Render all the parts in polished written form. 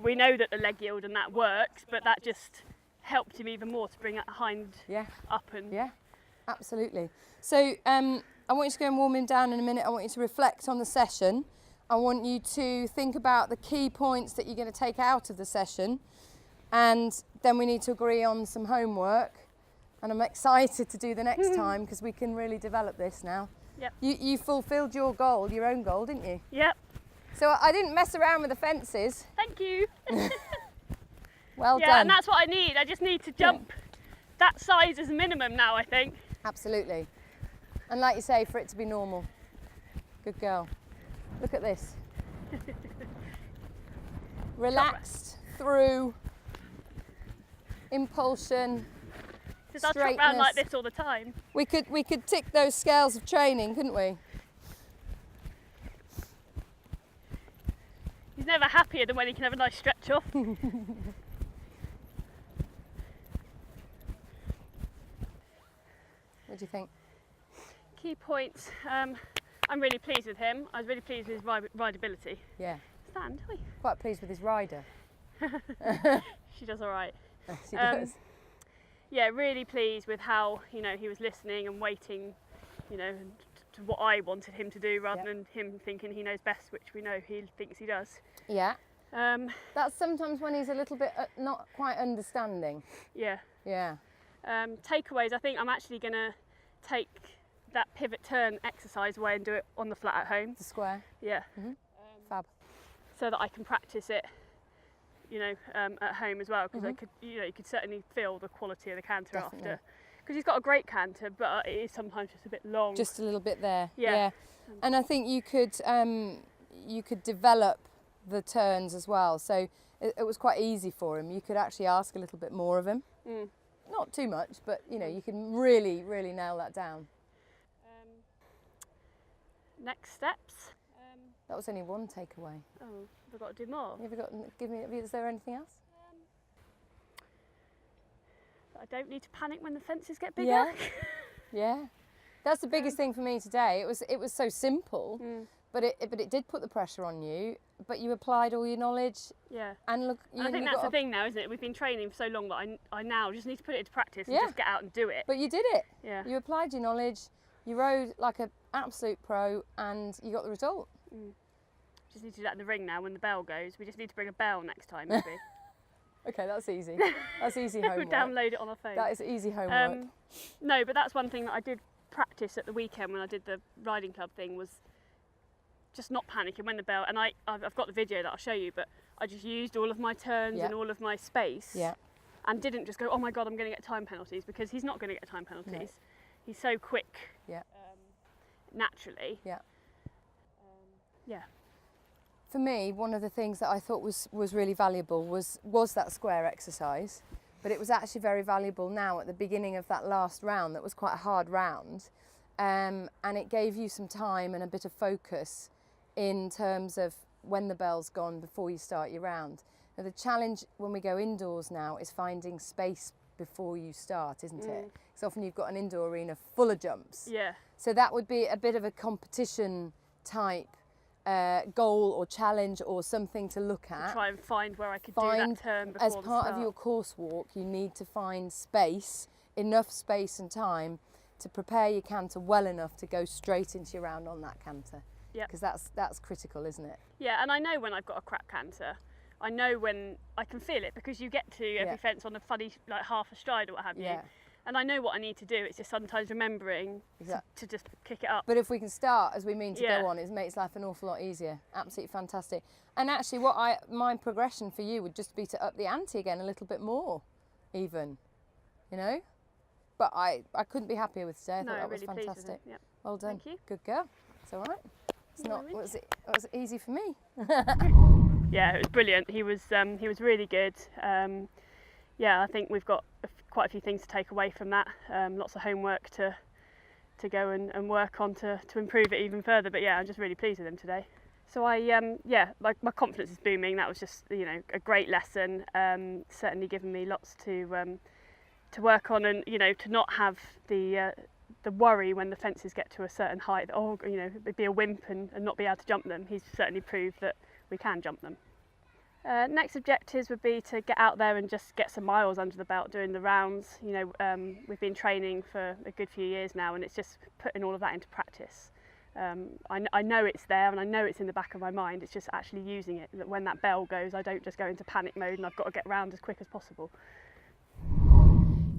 we know that the leg yield and that works, but that just helped him even more to bring that hind up. And yeah, absolutely. So I want you to go and warm him down in a minute. I want you to reflect on the session. I want you to think about the key points that you're going to take out of the session, and then we need to agree on some homework. And I'm excited to do the next time because we can really develop this now. Yep. You fulfilled your goal, your own goal, didn't you? Yep. So I didn't mess around with the fences. Thank you. Well done. Yeah, and that's what I need. I just need to jump that size as a minimum now, I think. Absolutely. And like you say, for it to be normal. Good girl. Look at this. Relaxed through impulsion. Because I'll trot around like this all the time. We could tick those scales of training, couldn't we? He's never happier than when he can have a nice stretch off. What do you think? Key points. I'm really pleased with him. I was really pleased with his rideability. Yeah. Stand. Oi. Quite pleased with his rider. She does all right. She does. Yeah, really pleased with how, you know, he was listening and waiting, you know, to what I wanted him to do rather than him thinking he knows best, which we know he thinks he does. Yeah. That's sometimes when he's a little bit not quite understanding. Yeah. Yeah. Takeaways, I think I'm actually going to take that pivot turn exercise away and do it on the flat at home. The square. Yeah. Fab. So that I can practice it, you know, at home as well, because I could, you know, you could certainly feel the quality of the canter after. Because he's got a great canter, but it is sometimes just a bit long. Just a little bit there. Yeah. And I think you could develop the turns as well. So it was quite easy for him. You could actually ask a little bit more of him. Not too much, but you know, you can really, really nail that down. Next steps. That was only one takeaway. Oh, have I got to do more? Is there anything else? I don't need to panic when the fences get bigger. Yeah. Yeah. That's the biggest thing for me today. It was so simple, but it did put the pressure on you. But you applied all your knowledge. Yeah. And look, I think that's the thing now, isn't it? We've been training for so long that I now just need to put it into practice and just get out and do it. But you did it. Yeah. You applied your knowledge. You rode like an absolute pro, and you got the result. Just need to do that in the ring now when the bell goes. We just need to bring a bell next time, maybe. Okay, that's easy. That's easy homework. We'll download it on our phone. That is easy homework. No, but that's one thing that I did practice at the weekend when I did the riding club thing, was just not panicking when the bell, and I've got the video that I'll show you, but I just used all of my turns and all of my space and didn't just go, oh my God, I'm going to get time penalties, because he's not going to get time penalties. No. He's so quick naturally. Yeah. For me, one of the things that I thought was really valuable was that square exercise, but it was actually very valuable now at the beginning of that last round that was quite a hard round, and it gave you some time and a bit of focus in terms of when the bell's gone before you start your round. Now, the challenge when we go indoors now is finding space before you start, isn't it? Because often you've got an indoor arena full of jumps. Yeah. So that would be a bit of a competition type goal or challenge or something to look at. To try and find where I could do that turn before as part of your course walk, you need to find space, enough space and time to prepare your canter well enough to go straight into your round on that canter. Yeah. Because that's critical, isn't it? Yeah, and I know when I've got a crap canter. I know when I can feel it, because you get to every fence on a funny, like half a stride or what have you. And I know what I need to do. It's just sometimes remembering to just kick it up. But if we can start as we mean to go on, it makes life an awful lot easier. Absolutely fantastic. And actually, my progression for you would just be to up the ante again a little bit more, even, you know. But I couldn't be happier with today. I thought that was fantastic. Yep. Well done. Thank you. Good girl. It's all right. It's not. It was easy for me. Yeah, it was brilliant. He was really good. Yeah, I think we've got quite a few things to take away from that. Lots of homework to go and work on to improve it even further. But yeah, I'm just really pleased with him today. So like my confidence is booming. That was just, you know, a great lesson. Certainly given me lots to work on, and you know, to not have the worry when the fences get to a certain height. Oh, you know, be a wimp and not be able to jump them. He's certainly proved that we can jump them. Next objectives would be to get out there and just get some miles under the belt doing the rounds. We've been training for a good few years now, and it's just putting all of that into practice. I know it's there and I know it's in the back of my mind. It's just actually using it. That when that bell goes, I don't just go into panic mode and I've got to get round as quick as possible.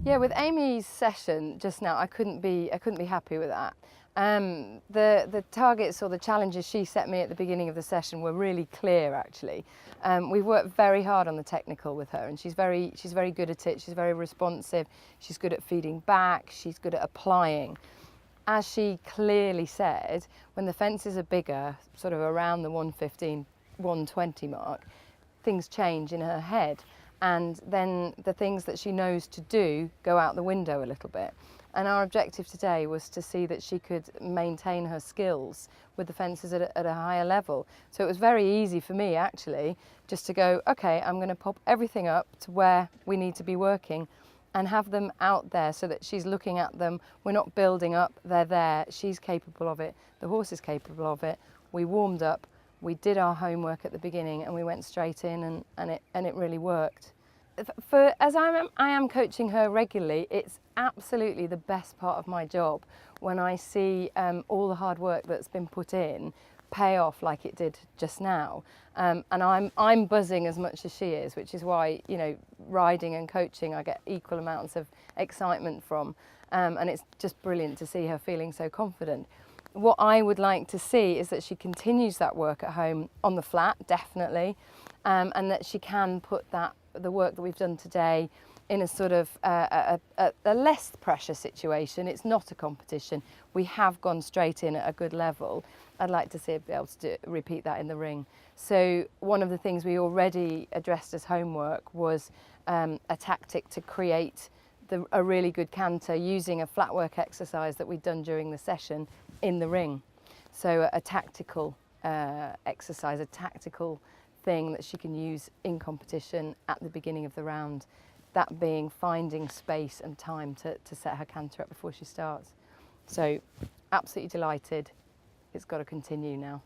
Yeah, with Amy's session just now, I couldn't be happy with that. The targets or the challenges she set me at the beginning of the session were really clear, actually. We've worked very hard on the technical with her, and she's very good at it. She's very responsive. She's good at feeding back. She's good at applying. As she clearly said, when the fences are bigger, sort of around the 115, 120 mark, things change in her head. And then the things that she knows to do go out the window a little bit. And our objective today was to see that she could maintain her skills with the fences at a higher level. So it was very easy for me, actually, just to go, okay, I'm going to pop everything up to where we need to be working and have them out there so that she's looking at them. We're not building up, they're there. She's capable of it. The horse is capable of it. We warmed up. We did our homework at the beginning and we went straight in, and it really worked. As I am coaching her regularly, it's absolutely the best part of my job when I see all the hard work that's been put in pay off like it did just now. And I'm buzzing as much as she is, which is why, riding and coaching I get equal amounts of excitement from, and it's just brilliant to see her feeling so confident. What I would like to see is that she continues that work at home on the flat, definitely, and that she can put the work that we've done today in a sort of a less pressure situation. It's not a competition. We have gone straight in at a good level. I'd like to see her be able to repeat that in the ring. So one of the things we already addressed as homework was a tactic to create a really good canter using a flat work exercise that we'd done during the session in the ring. So a tactical exercise, a tactical thing that she can use in competition at the beginning of the round, that being finding space and time to set her canter up before she starts. So absolutely delighted. It's got to continue now.